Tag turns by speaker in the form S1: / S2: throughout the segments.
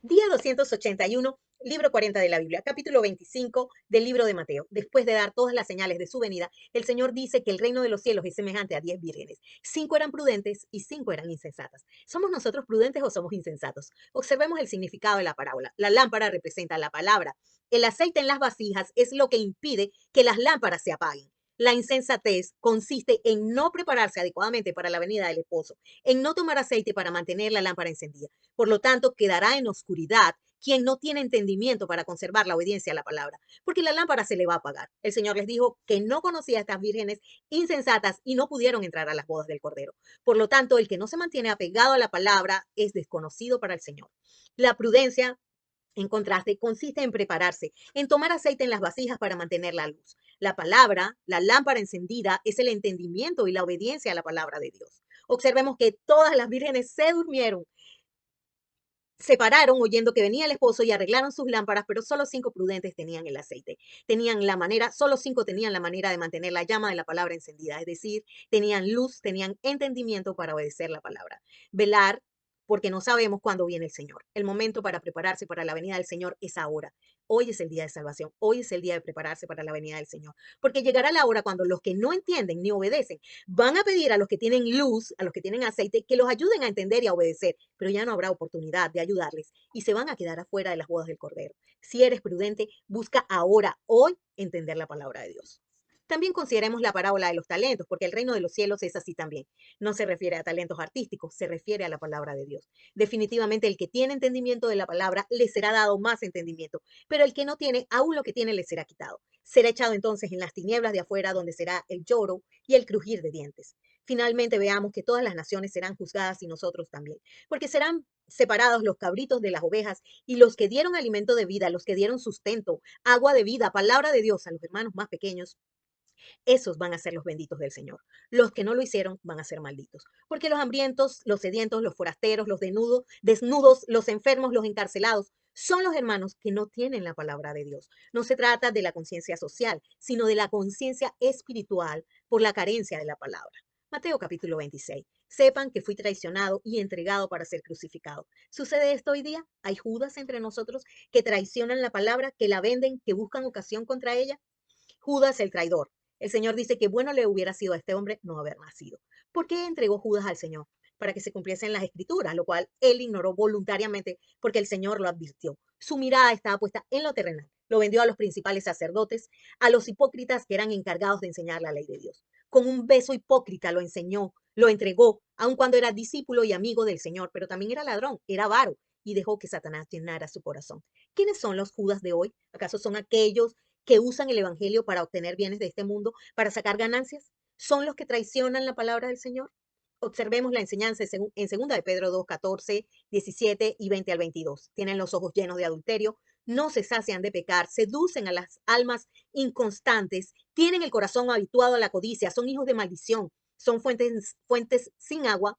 S1: Día 281, libro 40 de la Biblia, capítulo 25 del libro de Mateo. Después de dar todas las señales de su venida, el Señor dice que el reino de los cielos es semejante a 10 vírgenes. 5 eran prudentes y 5 eran insensatas. ¿Somos nosotros prudentes o somos insensatos? Observemos el significado de la parábola. La lámpara representa la palabra. El aceite en las vasijas es lo que impide que las lámparas se apaguen. La insensatez consiste en no prepararse adecuadamente para la venida del esposo, en no tomar aceite para mantener la lámpara encendida. Por lo tanto, quedará en oscuridad quien no tiene entendimiento para conservar la obediencia a la palabra, porque la lámpara se le va a apagar. El Señor les dijo que no conocía a estas vírgenes insensatas y no pudieron entrar a las bodas del Cordero. Por lo tanto, el que no se mantiene apegado a la palabra es desconocido para el Señor. La prudencia, en contraste, consiste en prepararse, en tomar aceite en las vasijas para mantener la luz. La palabra, la lámpara encendida, es el entendimiento y la obediencia a la palabra de Dios. Observemos que todas las vírgenes se durmieron, se pararon oyendo que venía el esposo y arreglaron sus lámparas, pero solo 5 prudentes tenían el aceite. Solo 5 tenían la manera de mantener la llama de la palabra encendida, es decir, tenían luz, tenían entendimiento para obedecer la palabra. Velar, porque no sabemos cuándo viene el Señor. El momento para prepararse para la venida del Señor es ahora. Hoy es el día de salvación, hoy es el día de prepararse para la venida del Señor, porque llegará la hora cuando los que no entienden ni obedecen van a pedir a los que tienen luz, a los que tienen aceite, que los ayuden a entender y a obedecer, pero ya no habrá oportunidad de ayudarles y se van a quedar afuera de las bodas del Cordero. Si eres prudente, busca ahora, hoy, entender la palabra de Dios. También consideremos la parábola de los talentos, porque el reino de los cielos es así también. No se refiere a talentos artísticos, se refiere a la palabra de Dios. Definitivamente el que tiene entendimiento de la palabra le será dado más entendimiento, pero el que no tiene, aún lo que tiene le será quitado. Será echado entonces en las tinieblas de afuera, donde será el lloro y el crujir de dientes. Finalmente veamos que todas las naciones serán juzgadas y nosotros también, porque serán separados los cabritos de las ovejas y los que dieron alimento de vida, los que dieron sustento, agua de vida, palabra de Dios a los hermanos más pequeños, esos van a ser los benditos del Señor. Los que no lo hicieron van a ser malditos. Porque los hambrientos, los sedientos, los forasteros, los desnudos, los enfermos, los encarcelados, son los hermanos que no tienen la palabra de Dios. No se trata de la conciencia social, sino de la conciencia espiritual por la carencia de la palabra. Mateo capítulo 26. Sepan que fui traicionado y entregado para ser crucificado. ¿Sucede esto hoy día? ¿Hay Judas entre nosotros que traicionan la palabra, que la venden, que buscan ocasión contra ella? Judas el traidor. El Señor dice que bueno le hubiera sido a este hombre no haber nacido. ¿Por qué entregó Judas al Señor? Para que se cumpliesen las escrituras, lo cual él ignoró voluntariamente porque el Señor lo advirtió. Su mirada estaba puesta en lo terrenal. Lo vendió a los principales sacerdotes, a los hipócritas que eran encargados de enseñar la ley de Dios. Con un beso hipócrita lo enseñó, lo entregó, aun cuando era discípulo y amigo del Señor, pero también era ladrón, era avaro y dejó que Satanás llenara su corazón. ¿Quiénes son los Judas de hoy? ¿Acaso son aquellos que usan el Evangelio para obtener bienes de este mundo, para sacar ganancias? ¿Son los que traicionan la palabra del Señor? Observemos la enseñanza en 2 de Pedro 2, 14, 17 y 20 al 22. Tienen los ojos llenos de adulterio, no se sacian de pecar, seducen a las almas inconstantes, tienen el corazón habituado a la codicia, son hijos de maldición, son fuentes sin agua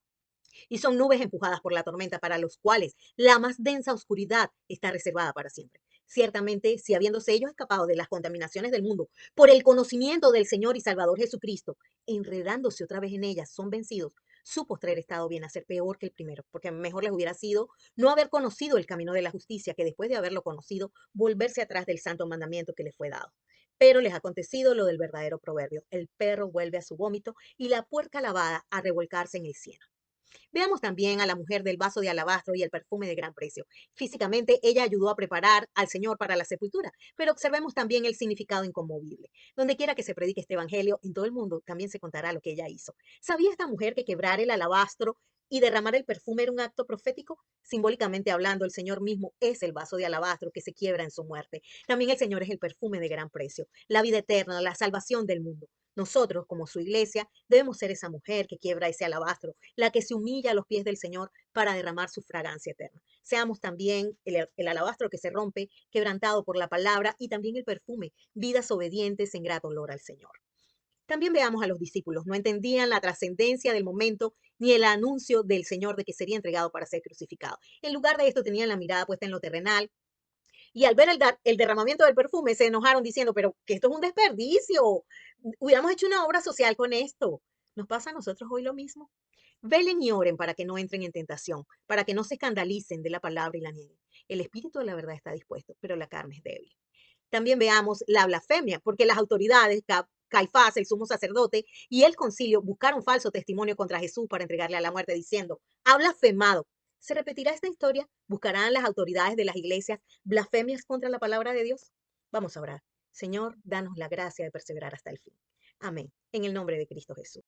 S1: y son nubes empujadas por la tormenta para los cuales la más densa oscuridad está reservada para siempre. Ciertamente, si habiéndose ellos escapado de las contaminaciones del mundo por el conocimiento del Señor y Salvador Jesucristo, enredándose otra vez en ellas, son vencidos, su postrer estado viene a ser peor que el primero, porque mejor les hubiera sido no haber conocido el camino de la justicia, que después de haberlo conocido, volverse atrás del santo mandamiento que les fue dado. Pero les ha acontecido lo del verdadero proverbio: el perro vuelve a su vómito y la puerca lavada a revolcarse en el cieno. Veamos también a la mujer del vaso de alabastro y el perfume de gran precio. Físicamente, ella ayudó a preparar al Señor para la sepultura, pero observemos también el significado inconmovible. Donde quiera que se predique este evangelio, en todo el mundo también se contará lo que ella hizo. ¿Sabía esta mujer que quebrar el alabastro y derramar el perfume era un acto profético? Simbólicamente hablando, el Señor mismo es el vaso de alabastro que se quiebra en su muerte. También el Señor es el perfume de gran precio, la vida eterna, la salvación del mundo. Nosotros, como su iglesia, debemos ser esa mujer que quiebra ese alabastro, la que se humilla a los pies del Señor para derramar su fragancia eterna. Seamos también el alabastro que se rompe, quebrantado por la palabra, y también el perfume, vidas obedientes en grato olor al Señor. También veamos a los discípulos. No entendían la trascendencia del momento ni el anuncio del Señor de que sería entregado para ser crucificado. En lugar de esto, tenían la mirada puesta en lo terrenal, y al ver el derramamiento del perfume se enojaron diciendo, pero que esto es un desperdicio, hubiéramos hecho una obra social con esto. ¿Nos pasa a nosotros hoy lo mismo? Velen y oren para que no entren en tentación, para que no se escandalicen de la palabra y la nieguen. El espíritu de la verdad está dispuesto, pero la carne es débil. También veamos la blasfemia, porque las autoridades, Caifás, el sumo sacerdote, y el concilio buscaron falso testimonio contra Jesús para entregarle a la muerte, diciendo, ha blasfemado. ¿Se repetirá esta historia? ¿Buscarán las autoridades de las iglesias blasfemias contra la palabra de Dios? Vamos a orar. Señor, danos la gracia de perseverar hasta el fin. Amén. En el nombre de Cristo Jesús.